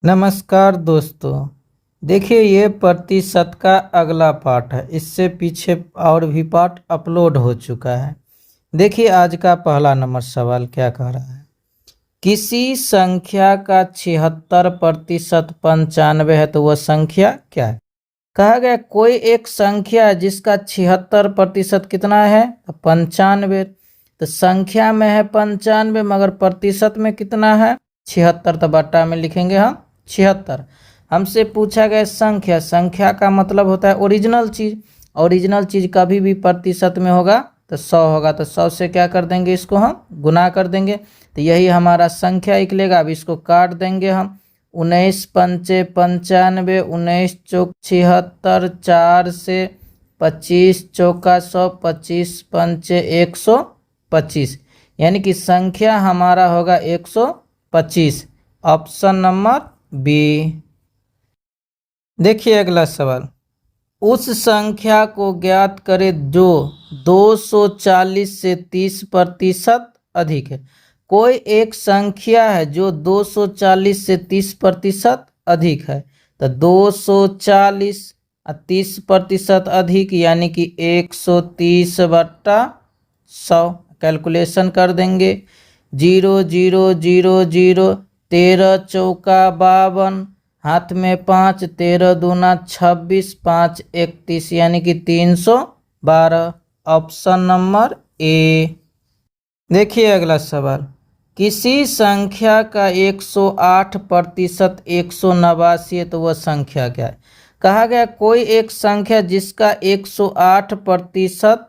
नमस्कार दोस्तों। देखिए ये प्रतिशत का अगला पार्ट है। इससे पीछे और भी पार्ट अपलोड हो चुका है। देखिए आज का पहला नंबर सवाल क्या कह रहा है। किसी संख्या का 76% 95 है तो वह संख्या क्या है। कहा गया कोई एक संख्या है जिसका 76% कितना है 95। तो संख्या में है 95 मगर प्रतिशत में कितना है 76। तो बट्टा में लिखेंगे हम 76। हमसे पूछा गया संख्या, संख्या का मतलब होता है ओरिजिनल चीज़। ओरिजिनल चीज़ कभी भी प्रतिशत में होगा तो 100 होगा। तो 100 से क्या कर देंगे, इसको हम गुना कर देंगे। तो यही हमारा संख्या निकलेगा। अब इसको काट देंगे हम। 19 पंचे 95, 19 चौक 76, 4 से 25 चौका 100, 25 पंचे 125, यानी कि संख्या हमारा होगा 125। Option number B. देखिए अगला सवाल। उस संख्या को ज्ञात करें जो 240 से 30% अधिक है। कोई एक संख्या है जो 240 से 30% अधिक है। तो 240 और 30% अधिक यानी कि 130/100। कैलकुलेशन कर देंगे। 0 0 0 0, 13 चौका 52, हाथ में 5, 13 दूना 26, 5 31, यानी कि 312। Option number A. देखिए अगला सवाल। किसी संख्या का 108% 189 है तो वह संख्या क्या है। कहा गया कोई एक संख्या जिसका 108%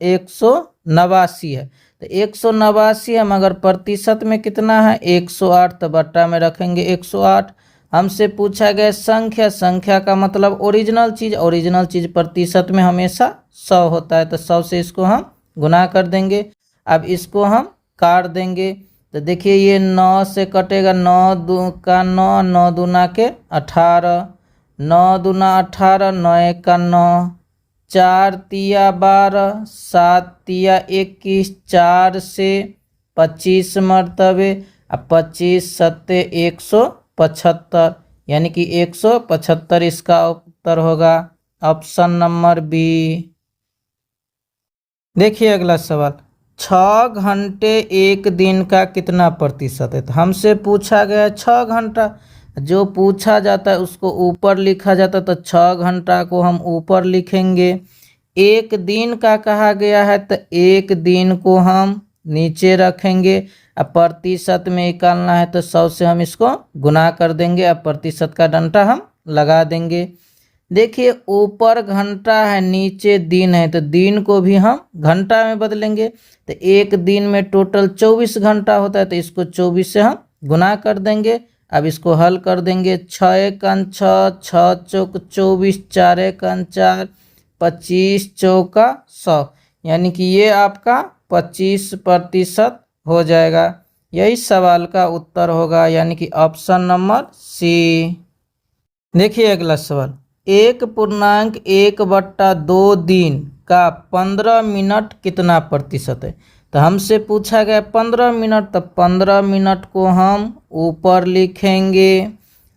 189 है। तो 189 है मगर प्रतिशत में कितना है 108। तो बट्टा में रखेंगे 108। हमसे पूछा गया संख्या, संख्या का मतलब ओरिजिनल चीज़। ओरिजिनल चीज़ प्रतिशत में हमेशा 100 होता है। तो 100 से इसको हम गुना कर देंगे। अब इसको हम काट देंगे। तो देखिए ये 9 से कटेगा, 9 दू का 9, 9 दूना के 18, 9 दूना 18, 9 का 9, 4 तिया 12, 7 तिया 21, 4 से 25 मरतबे, अब 25 सत्ते 175, यानी कि 175 इसका उत्तर होगा। Option number B. देखिए अगला सवाल। 6 घंटे एक दिन का कितना प्रतिशत है। तो हमसे पूछा गया 6 घंटा। जो पूछा जाता है उसको ऊपर लिखा जाता है। तो 6 घंटा को हम ऊपर लिखेंगे। एक दिन का कहा गया है तो एक दिन को हम नीचे रखेंगे। अब प्रतिशत में निकालना है तो 100 से हम इसको गुना कर देंगे। अब प्रतिशत का डंडा हम लगा देंगे। देखिए ऊपर घंटा है नीचे दिन है, तो दिन को भी हम घंटा में बदलेंगे। तो एक दिन में टोटल 24 घंटा होता है। तो इसको 24 से हम गुना कर देंगे। अब इसको हल कर देंगे। 6 एकन 6, 6 चौक 24, 4 एकन 4, 25 चौका 100, यानी कि ये आपका 25% हो जाएगा। यही सवाल का उत्तर होगा, यानी कि ऑप्शन नंबर सी। देखिए अगला सवाल। 1.1/2 दिन का 15 मिनट कितना प्रतिशत है। तो हमसे पूछा गया 15 मिनट। तो 15 मिनट को हम ऊपर लिखेंगे।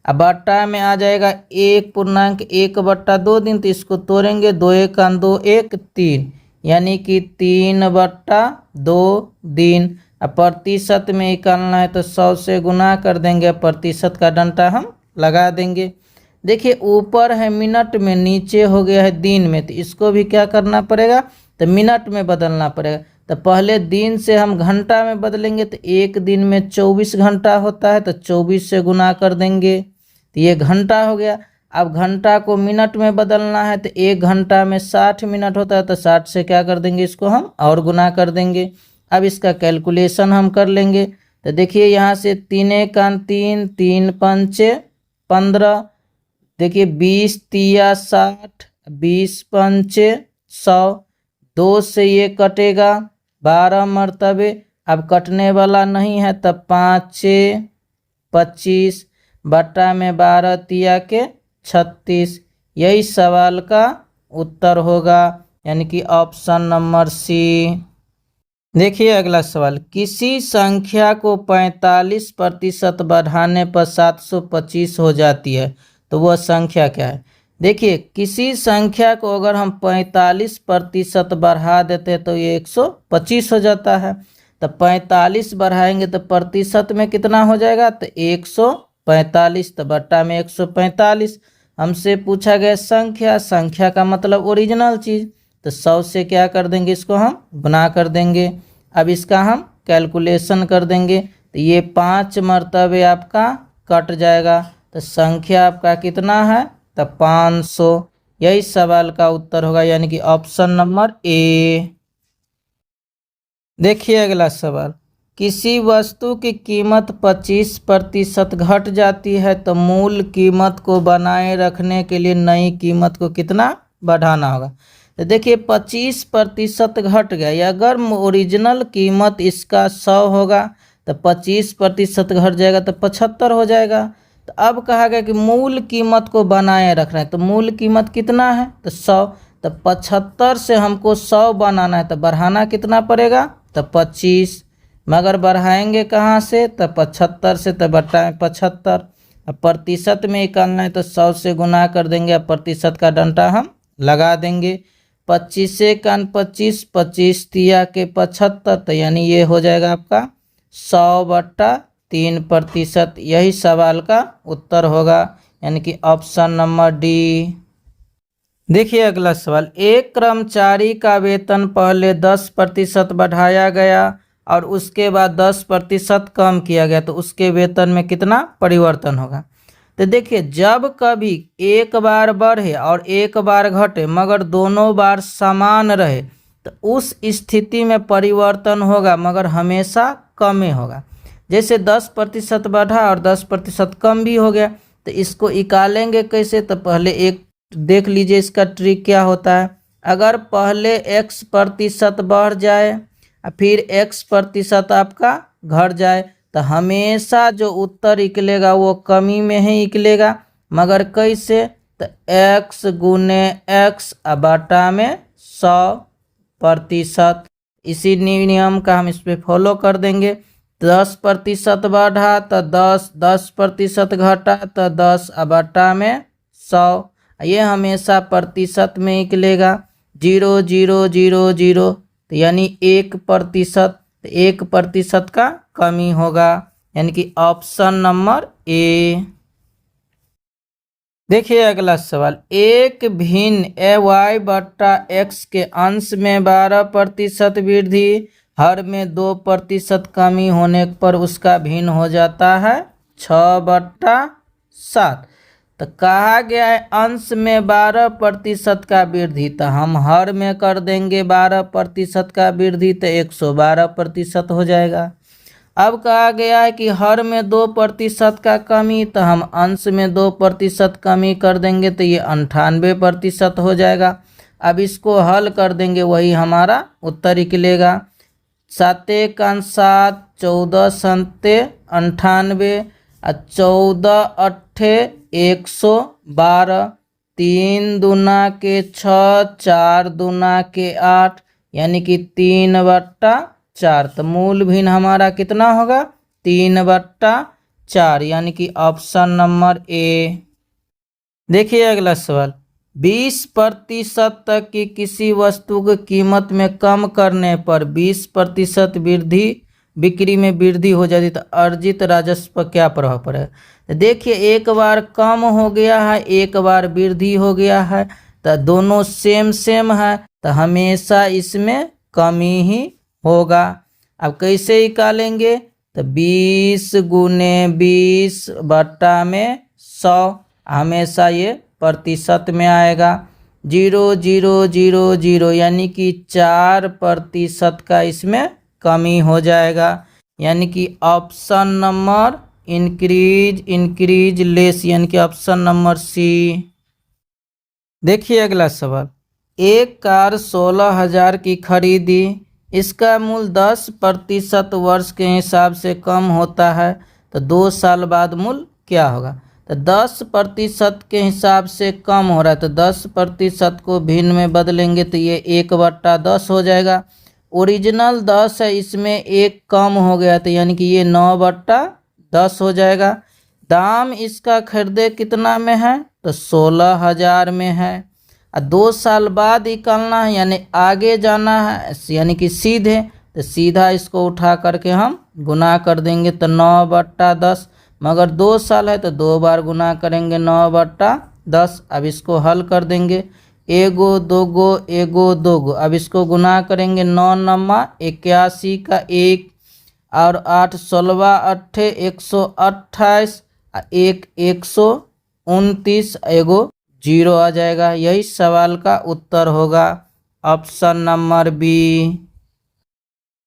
अब बट्टा में आ जाएगा 1.1/2 दिन। तो इसको तोड़ेंगे, 2 1 2 1 3, यानी कि 3/2 दिन। अब प्रतिशत में निकालना है तो 100 से गुना कर देंगे। प्रतिशत का डंडा हम लगा देंगे। देखिए ऊपर है मिनट में, नीचे हो गया है दिन में। तो इसको भी क्या करना पड़ेगा, तो मिनट में बदलना पड़ेगा। तो पहले दिन से हम घंटा में बदलेंगे। तो एक दिन में 24 घंटा होता है। तो 24 से गुना कर देंगे तो ये घंटा हो गया। अब घंटा को मिनट में बदलना है। तो एक घंटा में 60 मिनट होता है। तो 60 से क्या कर देंगे, इसको हम और गुना कर देंगे। अब इसका कैलकुलेशन हम कर लेंगे। तो देखिए यहाँ से 3 एकन 3, 3 पंचे 15, देखिए 20 तिया 60, 20 पंचे 100, 2 से ये कटेगा 12 मरतबे। अब कटने वाला नहीं है तब 5 25, बट्टा में 12 तिया के 36। यही सवाल का उत्तर होगा, यानी कि ऑप्शन नंबर सी। देखिए अगला सवाल, किसी संख्या को 45% बढ़ाने पर 725 हो जाती है, तो वह संख्या क्या है। देखिए किसी संख्या को अगर हम 45% बढ़ा देते हैं तो ये 125 हो जाता है। तो 45 बढ़ाएंगे तो प्रतिशत में कितना हो जाएगा, तो 145, तो बट्टा में 145। हमसे पूछा गया संख्या, संख्या का मतलब ओरिजिनल चीज़, तो 100 से क्या कर देंगे, इसको हम गुना कर देंगे। अब इसका हम कैलकुलेशन कर देंगे तो ये 5 मरतबे आपका कट जाएगा, तो संख्या आपका कितना है, तो 500। यही सवाल का उत्तर होगा, यानी कि ऑप्शन नंबर ए। देखिए अगला सवाल, किसी वस्तु की कीमत 25% घट जाती है तो मूल कीमत को बनाए रखने के लिए नई कीमत को कितना बढ़ाना होगा। तो देखिए 25% घट गया, या अगर ओरिजिनल कीमत इसका 100 होगा तो 25% घट जाएगा तो 75 हो जाएगा। तो अब कहा गया कि मूल कीमत को बनाए रखना है, तो मूल कीमत कितना है, तो 100। तो 75 से हमको 100 बनाना है, तो बढ़ाना कितना पड़ेगा, तो 25। मगर बढ़ाएंगे कहाँ से, तो 75 से, तो बट्टा में 75। अब प्रतिशत में निकालना है तो 100 से गुना कर देंगे, अब प्रतिशत का डंडा हम लगा देंगे। 25 से 25, 25 तिया के 75, तो यानी ये हो जाएगा आपका 100/3%। यही सवाल का उत्तर होगा, यानी कि ऑप्शन नंबर डी। देखिए अगला सवाल, एक कर्मचारी का वेतन पहले 10% बढ़ाया गया और उसके बाद 10% कम किया गया, तो उसके वेतन में कितना परिवर्तन होगा। तो देखिए जब कभी एक बार बढ़े और एक बार घटे मगर दोनों बार समान रहे, तो उस स्थिति में परिवर्तन होगा, मगर हमेशा कम ही होगा। जैसे 10% बढ़ा और 10% कम भी हो गया, तो इसको निकालेंगे कैसे, तो पहले एक देख लीजिए इसका ट्रिक क्या होता है। अगर पहले x% बढ़ जाए और फिर x% आपका घट जाए, तो हमेशा जो उत्तर निकलेगा वो कमी में ही निकलेगा, मगर कैसे, तो x गुने x बटा में 100%। इसी नियम का हम इस पर फॉलो कर देंगे। 10% बढ़ा तो 10, 10% घटा तो 10 बटा में 100। ये हमेशा प्रतिशत में निकलेगा, 0,000, तो यानी 1%, 1% का कमी होगा, यानी कि ऑप्शन नंबर ए। देखिए अगला सवाल, एक भिन्न y/x के अंश में 12% वृद्धि, हर में 2% कमी होने पर उसका भिन्न हो जाता है 6/7। तो कहा गया है अंश में 12% का वृद्धि, तो हम हर में कर देंगे 12% का वृद्धि, तो 112% हो जाएगा। अब कहा गया है कि हर में 2% का कमी, तो हम अंश में 2% कमी कर देंगे, तो ये 98% हो जाएगा। अब इसको हल कर देंगे, वही हमारा उत्तर निकलेगा। 7 × 7, 14 सत्ते 98, 14 अट्ठे 112, 3 दूना के 6, 4 दूना के 8, यानी कि 3/4। तो मूल भिन्न हमारा कितना होगा, 3/4, यानी कि ऑप्शन नंबर ए। देखिए अगला सवाल, 20% तक की किसी वस्तु की कीमत में कम करने पर 20% वृद्धि, बिक्री में वृद्धि हो जाती, तो अर्जित राजस्व पर क्या प्रभाव पड़ेगा। तो देखिए एक बार कम हो गया है, एक बार वृद्धि हो गया है, तो दोनों सेम है, तो हमेशा इसमें कमी ही होगा। अब कैसे निकालेंगे, तो 20 गुने 20 बट्टा में 100, हमेशा ये प्रतिशत में आएगा। 0,000, यानी कि 4% का इसमें कमी हो जाएगा, यानी कि ऑप्शन नंबर इंक्रीज लेस, यानी कि ऑप्शन नंबर सी। देखिए अगला सवाल, एक कार 16,000 की खरीदी, इसका मूल्य 10% वर्ष के हिसाब से कम होता है, तो 2 साल बाद मूल्य क्या होगा। तो 10% के हिसाब से कम हो रहा है, तो 10% को भिन्न में बदलेंगे तो ये 1/10 हो जाएगा। ओरिजिनल 10 है, इसमें एक कम हो गया तो यानी कि ये 9/10 हो जाएगा। दाम इसका खरीदे कितना में है तो 16,000 में है। 2 साल बाद निकालना है यानी आगे जाना है, यानी कि सीधे, तो सीधा इसको उठा करके हम गुना कर देंगे तो 9/10, मगर 2 साल है तो 2 बार गुना करेंगे 9/10। अब इसको हल कर देंगे, एगो दोगो एगो दोगो, अब इसको गुना करेंगे 9 नमा 81 का 1 और 8 16 8 128 1 129, एगो 0 आ जाएगा। यही सवाल का उत्तर होगा, ऑप्शन नंबर बी।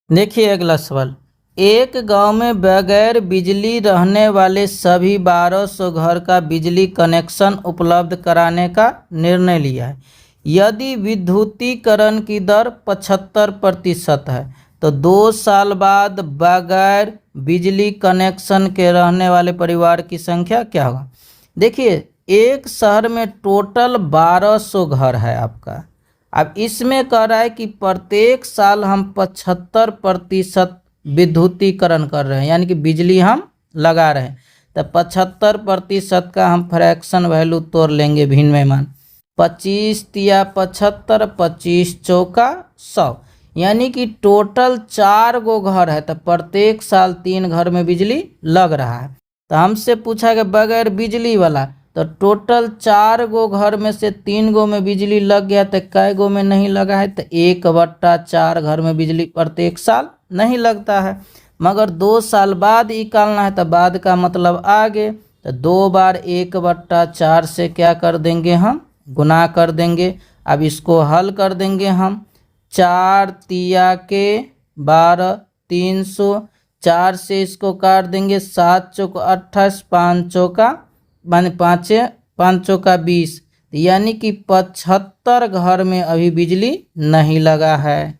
देखिए अगला सवाल, एक गांव में बगैर बिजली रहने वाले सभी 1200 घर का बिजली कनेक्शन उपलब्ध कराने का निर्णय लिया है। यदि विद्युतीकरण की दर 75% है तो 2 साल बाद बगैर बिजली कनेक्शन के रहने वाले परिवार की संख्या क्या होगा। देखिए एक शहर में टोटल 1200 घर है आपका। अब इसमें कह रहा है कि प्रत्येक साल हम 75% विद्युतीकरण कर रहे हैं, यानी कि बिजली हम लगा रहे हैं, तो 75% का हम फ्रैक्शन वैल्यू तोड़ लेंगे भिन्न में मान। 25 तिया 75, 25 चौका 100, यानी कि टोटल 4 गो घर है तो प्रत्येक साल 3 घर में बिजली लग रहा है। तो हमसे पूछा कि बगैर बिजली वाला, तो टोटल 4 गो घर में से 3 गो में बिजली लग गया तो कै गो में नहीं लगा है, तो 1/4 घर में बिजली प्रत्येक साल नहीं लगता है। मगर 2 साल बाद निकालना है तो बाद का मतलब आगे, तो 2 बार 1/4 से क्या कर देंगे हम गुना कर देंगे। अब इसको हल कर देंगे हम, 4 तिया के 12 300, 4 से इसको काट देंगे, 7 चौक 28, 5 चौका माने 5 चौका 20, यानी कि 75 घर में अभी बिजली नहीं लगा है।